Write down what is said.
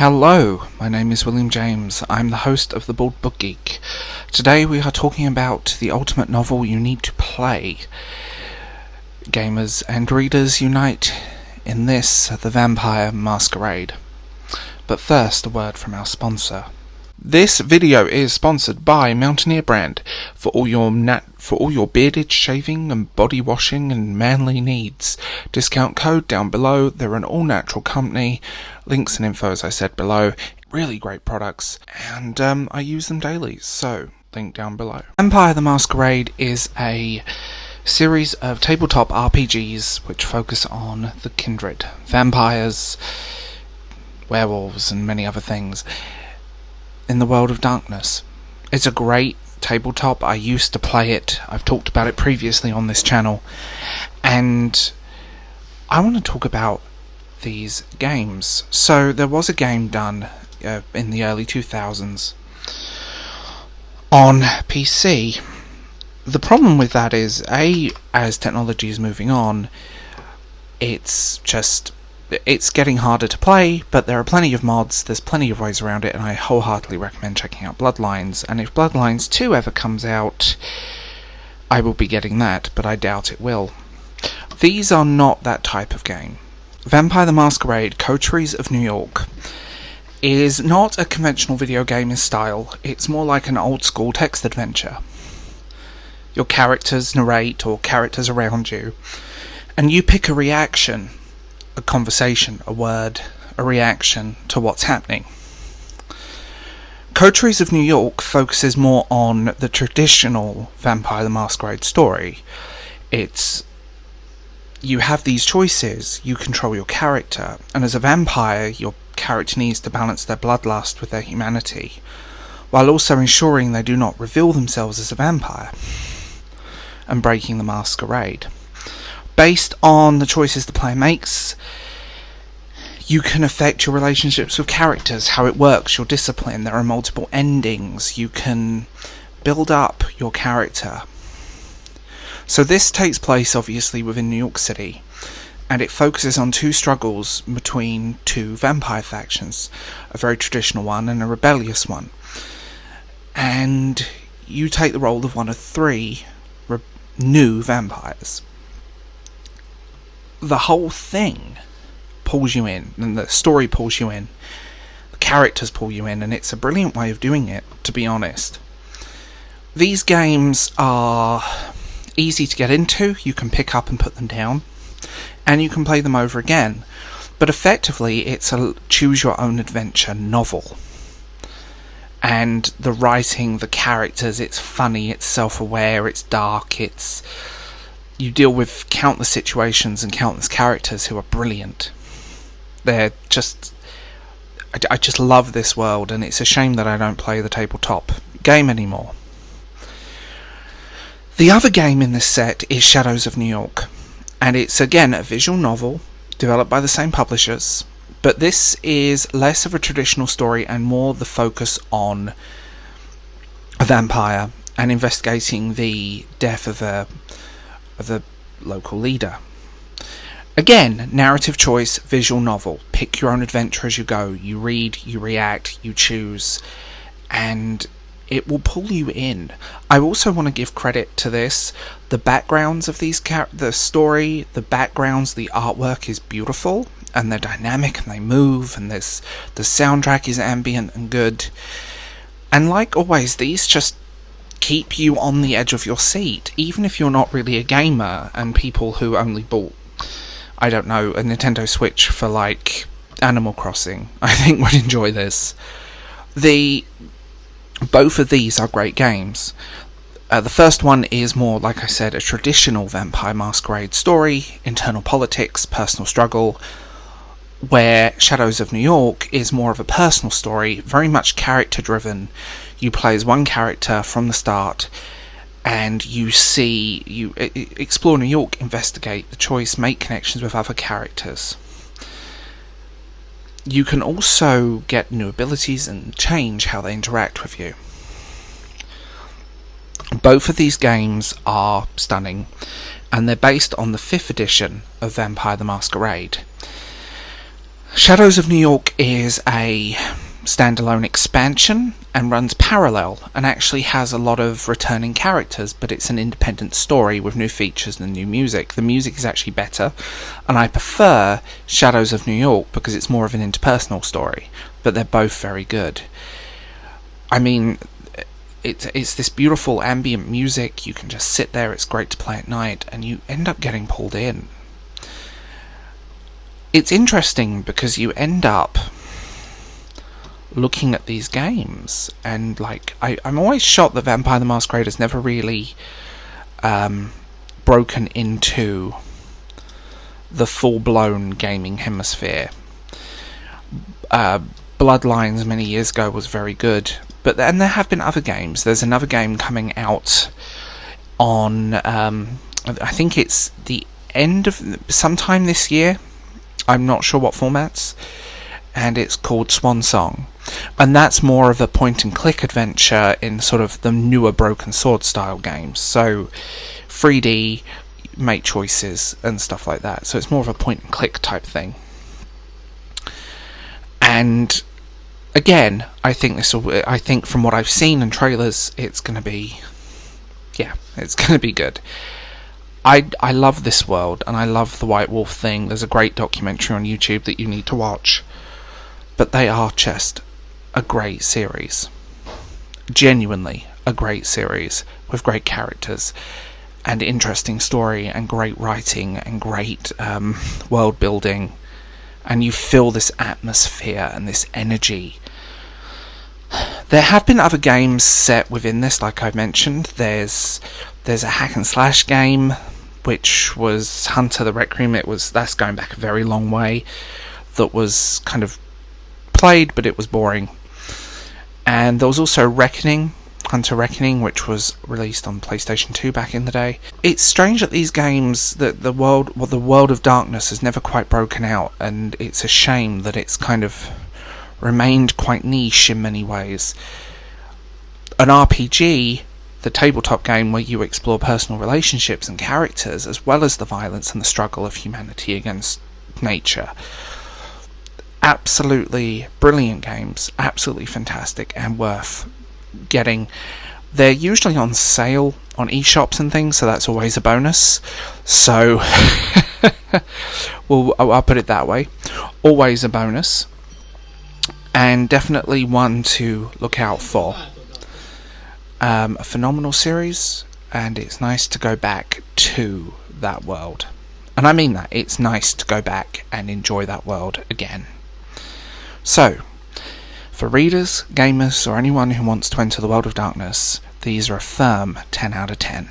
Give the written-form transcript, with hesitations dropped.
Hello, my name is William James. I'm the host of the Bald Book Geek. Today we are talking about the ultimate novel you need to play. Gamers and readers unite in this, The Vampire Masquerade. But first, a word from our sponsor. This video is sponsored by Mountaineer brand for all your bearded shaving and body washing and manly needs. Discount code down below. They're an all-natural company. Links and info, as I said, below. Really great products, and I use them daily, so link down below. Vampire the Masquerade is a series of tabletop RPGs which focus on the kindred, vampires, werewolves, and many other things in the world of darkness. It's a great tabletop. I used to play it. I've talked about it previously on this channel, and I want to talk about these games. So there was a game done in the early 2000s on PC. The problem with that is, as technology is moving on, it's getting harder to play, but there are plenty of mods, there's plenty of ways around it, and I wholeheartedly recommend checking out Bloodlines. And if Bloodlines 2 ever comes out, I will be getting that, but I doubt it will. These are not that type of game. Vampire the Masquerade, Coteries of New York, is not a conventional video game in style. It's more like an old school text adventure. Your characters narrate, or characters around you, and you pick a reaction, a conversation, a word, a reaction to what's happening. Coteries of New York focuses more on the traditional Vampire the Masquerade story. You have these choices, you control your character, and as a vampire, your character needs to balance their bloodlust with their humanity, while also ensuring they do not reveal themselves as a vampire, and breaking the masquerade. Based on the choices the player makes, you can affect your relationships with characters, how it works, your discipline. There are multiple endings. You can build up your character. So this takes place obviously within New York City, and it focuses on two struggles between two vampire factions, a very traditional one and a rebellious one. And you take the role of one of three new vampires. The whole thing pulls you in, and the story pulls you in, the characters pull you in, and it's a brilliant way of doing it, to be honest. These games are easy to get into. You can pick up and put them down, and you can play them over again, but effectively it's a choose your own adventure novel. And the writing, the characters, it's funny, it's self-aware, it's dark, you deal with countless situations and countless characters who are brilliant. I just love this world, and it's a shame that I don't play the tabletop game anymore. The other game in this set is Shadows of New York, and it's again a visual novel developed by the same publishers, but this is less of a traditional story and more the focus on a vampire and investigating the death of the local leader. Again, narrative choice, visual novel. Pick your own adventure as you go. You read, you react, you choose, and it will pull you in. I also want to give credit to this. The backgrounds of the story, the backgrounds, the artwork is beautiful, and they're dynamic, and they move, and the soundtrack is ambient and good. And like always, these just keep you on the edge of your seat, even if you're not really a gamer, and people who only bought, I don't know, a Nintendo Switch for like Animal Crossing, I think would enjoy this. Both of these are great games. The first one is more, like I said, a traditional Vampire Masquerade story, internal politics, personal struggle, where Shadows of New York is more of a personal story, very much character driven. You play as one character from the start, and you explore New York, investigate the choice, make connections with other characters. You can also get new abilities and change how they interact with you. Both of these games are stunning, and they're based on the 5th edition of Vampire the Masquerade. Shadows of New York is a standalone expansion and runs parallel and actually has a lot of returning characters, but it's an independent story with new features and new music. The music is actually better, and I prefer Shadows of New York because it's more of an interpersonal story, but they're both very good. I mean, it's this beautiful ambient music. You can just sit there, it's great to play at night, and you end up getting pulled in. It's interesting because you end up looking at these games and I'm always shocked that Vampire the Masquerade has never really broken into the full-blown gaming hemisphere. Bloodlines many years ago was very good, but then there have been other games. There's another game coming out on I think it's the end of sometime this year. I'm not sure what formats, and it's called Swan Song, and that's more of a point and click adventure in sort of the newer Broken Sword style games, so 3D, make choices and stuff like that, so it's more of a point and click type thing. And again, I think from what I've seen in trailers, it's going to be good. I love this world, and I love the White Wolf thing. There's a great documentary on YouTube that you need to watch. But they are just a great series. Genuinely a great series, with great characters, and interesting story, and great writing, and great world building. And you feel this atmosphere and this energy. There have been other games set within this, like I mentioned. There's a hack and slash game, which was Hunter the Requiem. That's going back a very long way. That was kind of played, but it was boring. And there was also Hunter Reckoning, which was released on PlayStation 2 back in the day. It's strange that these games, that the world of Darkness has never quite broken out, and it's a shame that it's kind of remained quite niche in many ways. An RPG, the tabletop game where you explore personal relationships and characters, as well as the violence and the struggle of humanity against nature. Absolutely brilliant games, absolutely fantastic, and worth getting. They're usually on sale on eShops and things, so that's always a bonus. So, I'll put it that way. Always a bonus. And definitely one to look out for. A phenomenal series, and it's nice to go back to that world. And I mean that, it's nice to go back and enjoy that world again. So, for readers, gamers, or anyone who wants to enter the world of Darkness, these are a firm 10 out of 10.